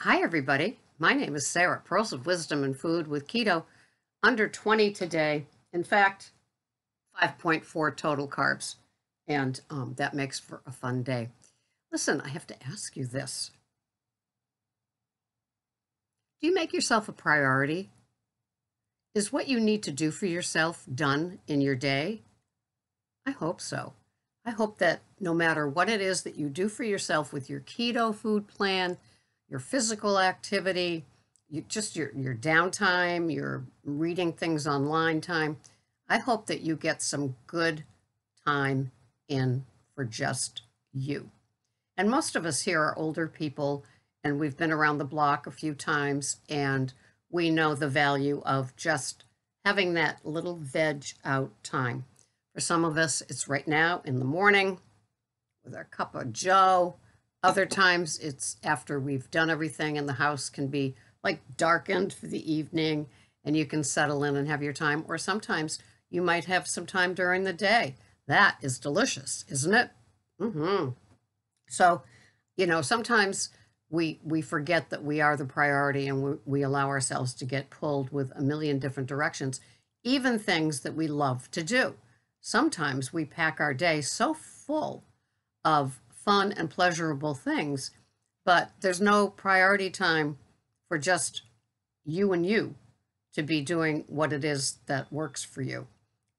Hi, everybody. My name is Sarah, Pearls of Wisdom and Food with Keto. Under 20 today. In fact, 5.4 total carbs. And that makes for a fun day. Listen, I have to ask you this. Do you make yourself a priority? Is what you need to do for yourself done in your day? I hope so. I hope that no matter what it is that you do for yourself with your keto food plan, your physical activity, your downtime, your reading things online time, I hope that you get some good time in for just you. And most of us here are older people, and we've been around the block a few times, and we know the value of just having that little veg out time. For some of us, it's right now in the morning with our cup of joe. Other times it's after we've done everything and the house can be like darkened for the evening and you can settle in and have your time. Or sometimes you might have some time during the day. That is delicious, isn't it? So, sometimes we forget that we are the priority and we allow ourselves to get pulled with a million different directions, even things that we love to do. Sometimes we pack our day so full of fun and pleasurable things, but there's no priority time for just you and you to be doing what it is that works for you.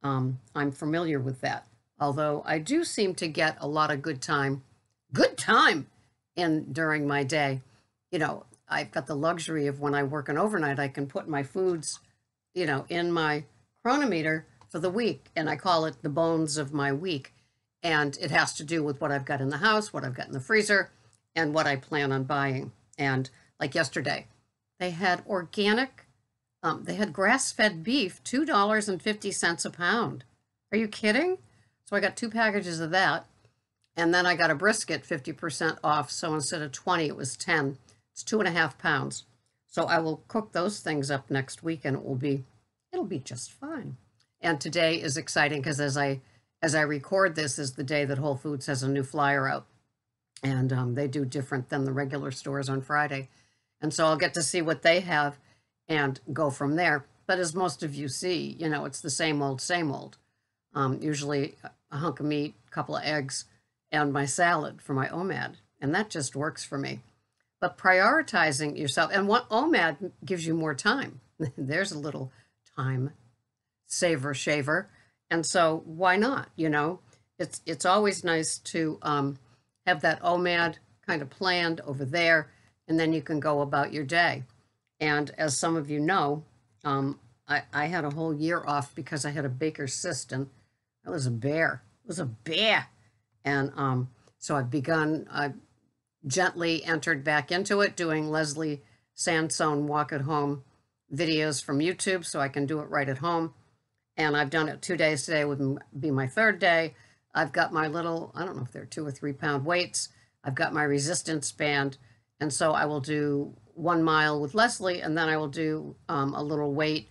I'm familiar with that, although I do seem to get a lot of good time in during my day. I've got the luxury of when I work an overnight, I can put my foods, in my chronometer for the week, and I call it the bones of my week. And it has to do with what I've got in the house, what I've got in the freezer, and what I plan on buying. And like yesterday, they had they had grass-fed beef, $2.50 a pound. Are you kidding? So I got 2 packages of that. And then I got a brisket 50% off. So instead of 20, it was 10. It's 2.5 pounds. So I will cook those things up next week and it'll be just fine. And today is exciting because as I record this is the day that Whole Foods has a new flyer out. And they do different than the regular stores on Friday. And so I'll get to see what they have and go from there. But as most of you see, it's the same old, same old. Usually a hunk of meat, a couple of eggs, and my salad for my OMAD. And that just works for me. But prioritizing yourself, and what OMAD gives you more time. There's a little time shaver. And so why not? It's always nice to have that OMAD kind of planned over there, and then you can go about your day. And as some of you know, I had a whole year off because I had a Baker's cyst, and it was a bear. It was a bear. And so I gently entered back into it, doing Leslie Sansone walk at home videos from YouTube so I can do it right at home. And I've done it 2 days today, would be my 3rd day. I've got my little, I don't know if they're 2 or 3 pound weights. I've got my resistance band. And so I will do 1 mile with Leslie, and then I will do a little weight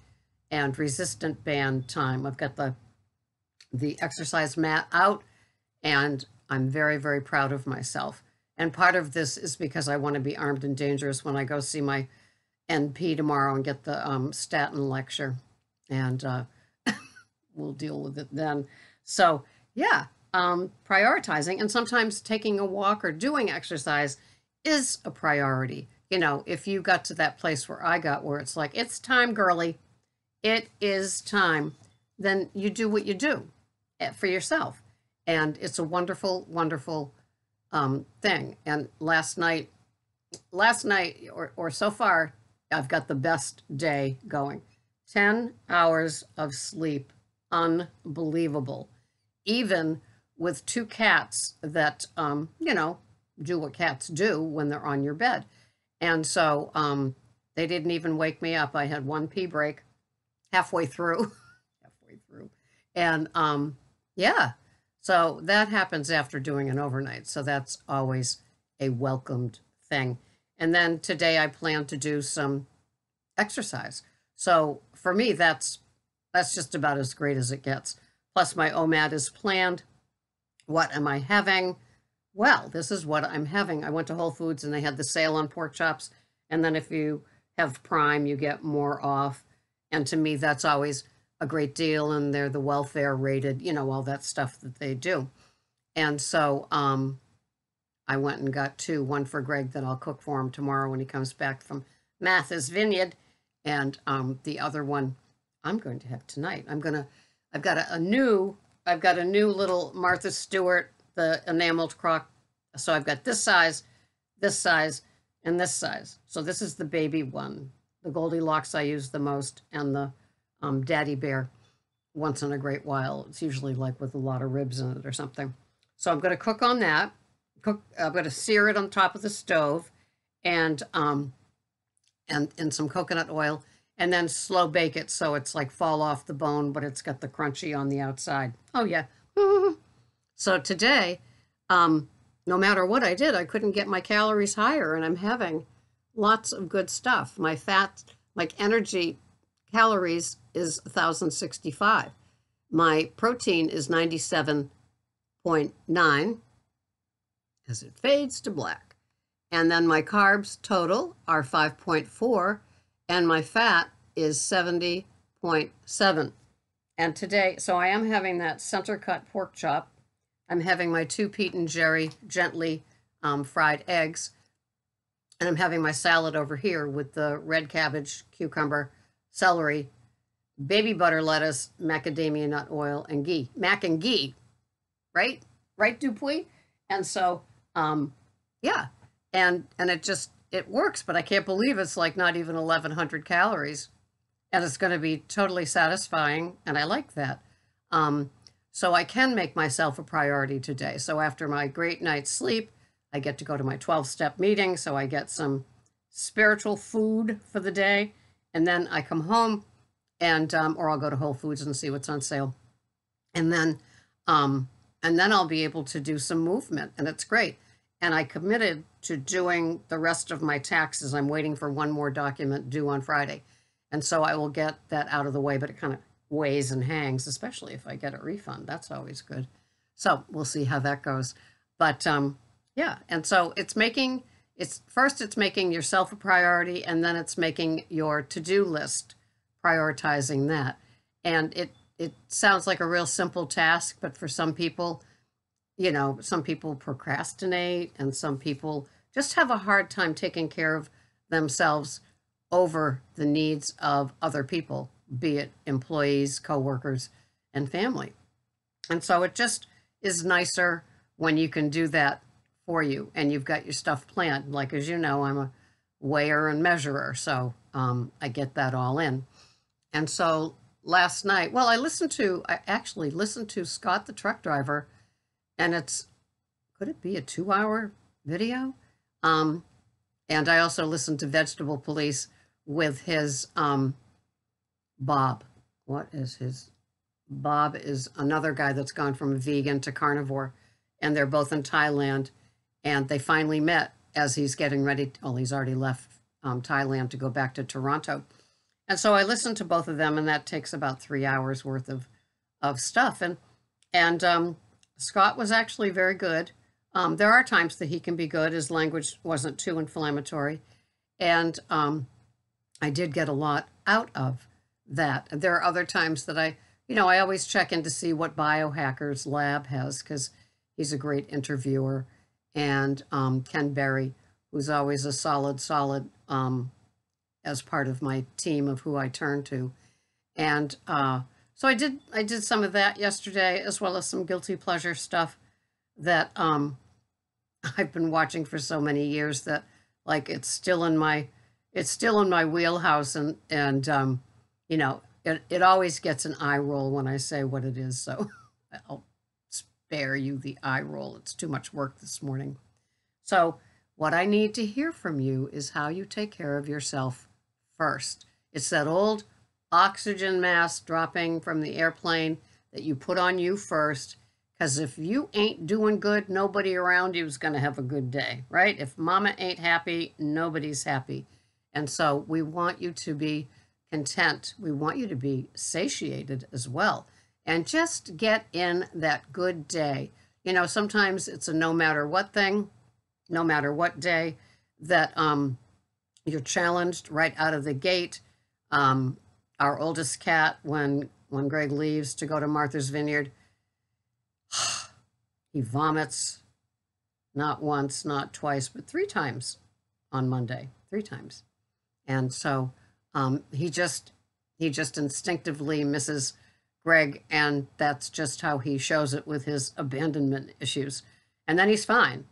and resistant band time. I've got the exercise mat out, and I'm very, very proud of myself. And part of this is because I want to be armed and dangerous when I go see my NP tomorrow and get the statin lecture. And we'll deal with it then. So yeah, prioritizing, and sometimes taking a walk or doing exercise is a priority. If you got to that place where I got, where it's like, it's time, girly, it is time, then you do what you do for yourself. And it's a wonderful, wonderful thing. And last night or so far, I've got the best day going. 10 hours of sleep. Unbelievable. Even with 2 cats that, do what cats do when they're on your bed. And so they didn't even wake me up. I had 1 pee break halfway through. And yeah, so that happens after doing an overnight. So that's always a welcomed thing. And then today I plan to do some exercise. So for me, that's just about as great as it gets. Plus my OMAD is planned. What am I having? Well, this is what I'm having. I went to Whole Foods and they had the sale on pork chops, And then if you have Prime, you get more off. And to me, that's always a great deal. And they're the welfare rated, all that stuff that they do. And so I went and got two, one for Greg that I'll cook for him tomorrow when he comes back from Martha's Vineyard, and the other one I'm going to have tonight. I've got a new little Martha Stewart, the enameled crock. So I've got this size, and this size. So this is the baby one. The Goldilocks I use the most, and the Daddy Bear once in a great while. It's usually like with a lot of ribs in it or something. So I'm going to cook on that. I'm going to sear it on top of the stove, and in some coconut oil, and then slow bake it so it's like fall off the bone, but it's got the crunchy on the outside. Oh yeah. So today, no matter what I did, I couldn't get my calories higher, and I'm having lots of good stuff. My fat, like energy calories is 1,065. My protein is 97.9 as it fades to black. And then my carbs total are 5.4, and my fat is 70.7. And today, so I am having that center cut pork chop. I'm having my 2 Pete and Jerry gently fried eggs. And I'm having my salad over here with the red cabbage, cucumber, celery, baby butter lettuce, macadamia nut oil, and ghee. Mac and ghee, right? Right, Dupuy? And so, yeah. And it works, but I can't believe it's like not even 1,100 calories. And it's going to be totally satisfying, and I like that. So I can make myself a priority today. So after my great night's sleep, I get to go to my 12-step meeting, so I get some spiritual food for the day, and then I come home, and or I'll go to Whole Foods and see what's on sale, and then I'll be able to do some movement, and it's great. And I committed to doing the rest of my taxes. I'm waiting for one more document due on Friday, and so I will get that out of the way. But it kind of weighs and hangs, especially if I get a refund. That's always good. So we'll see how that goes. But yeah, and so it's making yourself a priority, and then it's making your to-do list, prioritizing that. And it sounds like a real simple task, but for some people, some people procrastinate, and some people just have a hard time taking care of themselves over the needs of other people, be it employees, coworkers, and family. And so it just is nicer when you can do that for you, and you've got your stuff planned. Like, as you know, I'm a weigher and measurer, so I get that all in. And so last night, well, I actually listened to Scott the truck driver, and could it be a 2-hour video? And I also listened to Vegetable Police with his Bob. What is his? Bob is another guy that's gone from vegan to carnivore, and they're both in Thailand. And they finally met as he's getting ready. He's already left Thailand to go back to Toronto. And so I listened to both of them, and that takes about 3 hours worth of stuff. And Scott was actually very good. There are times that he can be good. His language wasn't too inflammatory. And I did get a lot out of that. And there are other times that I always check in to see what Biohackers Lab has, because he's a great interviewer. And Ken Berry, who's always a solid as part of my team of who I turn to. And so I did some of that yesterday, as well as some guilty pleasure stuff that I've been watching for so many years that, like, it's still in my wheelhouse, and it always gets an eye roll when I say what it is. So I'll spare you the eye roll. It's too much work this morning. So what I need to hear from you is how you take care of yourself first. It's that old oxygen mask dropping from the airplane that you put on you first, because if you ain't doing good, nobody around you is going to have a good day, right? If mama ain't happy, nobody's happy. And so we want you to be content. We want you to be satiated as well. And just get in that good day. Sometimes it's a no matter what thing, no matter what day, that You're challenged right out of the gate. Our oldest cat, when Greg leaves to go to Martha's Vineyard, he vomits not once, not twice, but 3 times on Monday. 3 times. And so he just instinctively misses Greg, and that's just how he shows it with his abandonment issues. And then he's fine.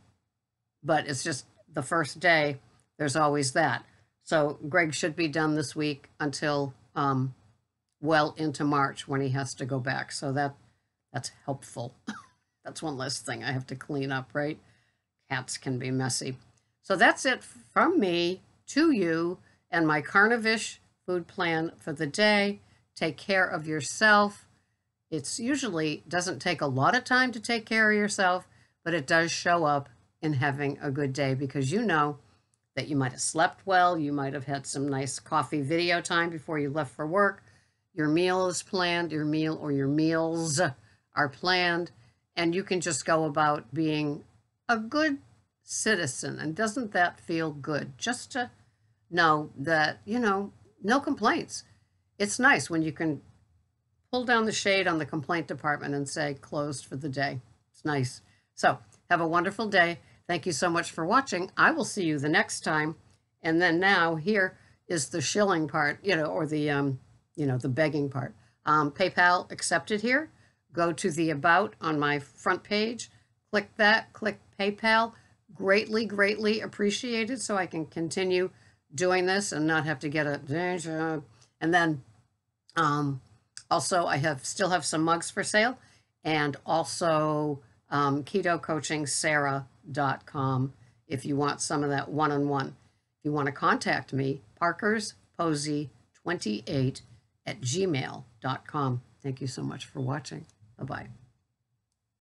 But it's just the first day, there's always that. So Greg should be done this week until well into March when he has to go back. So that's helpful. That's one less thing I have to clean up, right? Cats can be messy. So that's it from me to you and my Carnivish food plan for the day. Take care of yourself. It's usually doesn't take a lot of time to take care of yourself, but it does show up in having a good day, because you know that you might have slept well, you might have had some nice coffee video time before you left for work, your meal is planned, your meal or your meals are planned, and you can just go about being a good citizen. And doesn't that feel good just to know that, no complaints? It's nice when you can pull down the shade on the complaint department and say closed for the day. It's nice. So have a wonderful day. Thank you so much for watching. I will see you the next time. And then now here is the shilling part, or the, the begging part. PayPal accepted here. Go to the About on my front page. Click that. Click PayPal. Greatly, greatly appreciated, so I can continue doing this and not have to get a... And then also I still have some mugs for sale, and also ketocoachingsarah.com if you want some of that one-on-one. If you want to contact me, parkersposey28@gmail.com. Thank you so much for watching. Bye-bye.